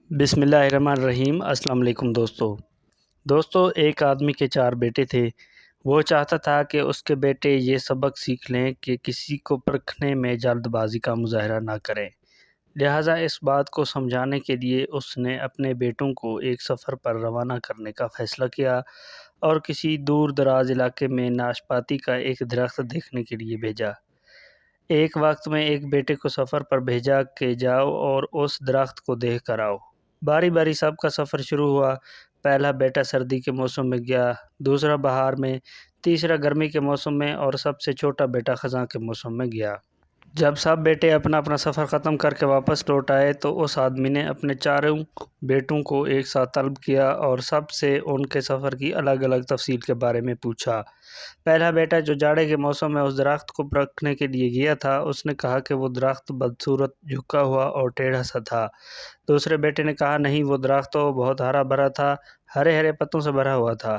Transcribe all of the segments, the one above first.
بسم اللہ الرحمن الرحیم۔ السلام علیکم دوستو، ایک آدمی کے 4 بیٹے تھے۔ وہ چاہتا تھا کہ اس کے بیٹے یہ سبق سیکھ لیں کہ کسی کو پرکھنے میں جلد بازی کا مظاہرہ نہ کریں۔ لہٰذا اس بات کو سمجھانے کے لیے اس نے اپنے بیٹوں کو ایک سفر پر روانہ کرنے کا فیصلہ کیا اور کسی دور دراز علاقے میں ناشپاتی کا ایک درخت دیکھنے کے لیے بھیجا۔ ایک وقت میں ایک بیٹے کو سفر پر بھیجا کہ جاؤ اور اس درخت کو دیکھ کر آؤ۔ باری باری سب کا سفر شروع ہوا۔ پہلا بیٹا سردی کے موسم میں گیا، دوسرا بہار میں، تیسرا گرمی کے موسم میں اور سب سے چھوٹا بیٹا خزاں کے موسم میں گیا۔ جب سب بیٹے اپنا اپنا سفر ختم کر کے واپس لوٹ آئے تو اس آدمی نے اپنے 4 بیٹوں کو ایک ساتھ طلب کیا اور سب سے ان کے سفر کی الگ الگ تفصیل کے بارے میں پوچھا۔ پہلا بیٹا جو جاڑے کے موسم میں اس درخت کو پرکھنے کے لیے گیا تھا، اس نے کہا کہ وہ درخت بدصورت، جھکا ہوا اور ٹیڑھا سا تھا۔ دوسرے بیٹے نے کہا نہیں، وہ درخت تو بہت ہرا بھرا تھا، ہرے ہرے پتوں سے بھرا ہوا تھا۔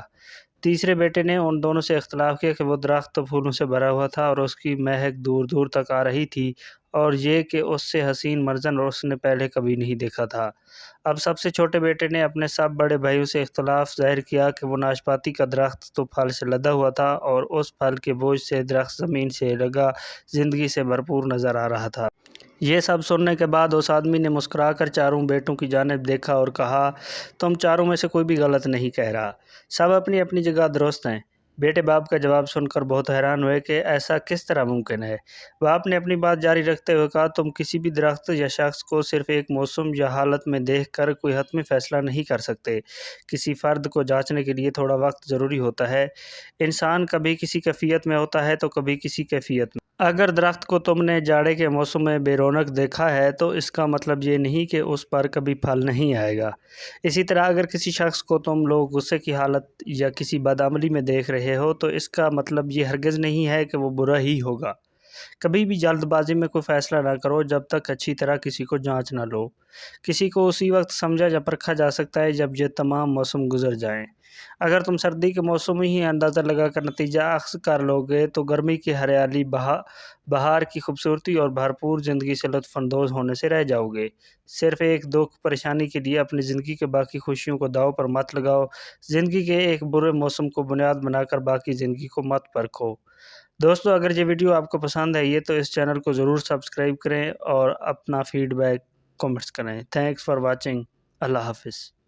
تیسرے بیٹے نے ان دونوں سے اختلاف کیا کہ وہ درخت تو پھولوں سے بھرا ہوا تھا اور اس کی مہک دور دور تک آ رہی تھی، اور یہ کہ اس سے حسین منظر اس نے پہلے کبھی نہیں دیکھا تھا۔ اب سب سے چھوٹے بیٹے نے اپنے سب بڑے بھائیوں سے اختلاف ظاہر کیا کہ وہ ناشپاتی کا درخت تو پھل سے لدا ہوا تھا اور اس پھل کے بوجھ سے درخت زمین سے لگا زندگی سے بھرپور نظر آ رہا تھا۔ یہ سب سننے کے بعد اس آدمی نے مسکرا کر 4 بیٹوں کی جانب دیکھا اور کہا، تم 4 میں سے کوئی بھی غلط نہیں کہہ رہا، سب اپنی اپنی جگہ درست ہیں۔ بیٹے باپ کا جواب سن کر بہت حیران ہوئے کہ ایسا کس طرح ممکن ہے۔ باپ نے اپنی بات جاری رکھتے ہوئے کہا، تم کسی بھی درخت یا شخص کو صرف ایک موسم یا حالت میں دیکھ کر کوئی حتمی فیصلہ نہیں کر سکتے۔ کسی فرد کو جانچنے کے لیے تھوڑا وقت ضروری ہوتا ہے۔ انسان کبھی کسی کیفیت میں ہوتا ہے تو کبھی کسی کیفیت میں۔ اگر درخت کو تم نے جاڑے کے موسم میں بے رونق دیکھا ہے تو اس کا مطلب یہ نہیں کہ اس پر کبھی پھل نہیں آئے گا۔ اسی طرح اگر کسی شخص کو تم لوگ غصے کی حالت یا کسی بدعملی میں دیکھ رہے ہو تو اس کا مطلب یہ ہرگز نہیں ہے کہ وہ برا ہی ہوگا۔ کبھی بھی جلد بازی میں کوئی فیصلہ نہ کرو جب تک اچھی طرح کسی کو جانچ نہ لو۔ کسی کو اسی وقت سمجھا یا پرکھا جا سکتا ہے جب یہ تمام موسم گزر جائیں۔ اگر تم سردی کے موسم ہی اندازہ لگا کر نتیجہ اخذ کر لو گے تو گرمی کی ہریالی، بہار کی خوبصورتی اور بھرپور زندگی سے لطف اندوز ہونے سے رہ جاؤ گے۔ صرف ایک دکھ پریشانی کے لیے اپنی زندگی کے باقی خوشیوں کو داؤ پر مت لگاؤ۔ زندگی کے ایک برے موسم کو بنیاد بنا کر باقی زندگی کو مت پرکھو۔ دوستو، اگر یہ ویڈیو آپ کو پسند ہے تو اس چینل کو ضرور سبسکرائب کریں اور اپنا فیڈ بیک کمنٹس کریں۔ Thanks for watching. اللہ حافظ۔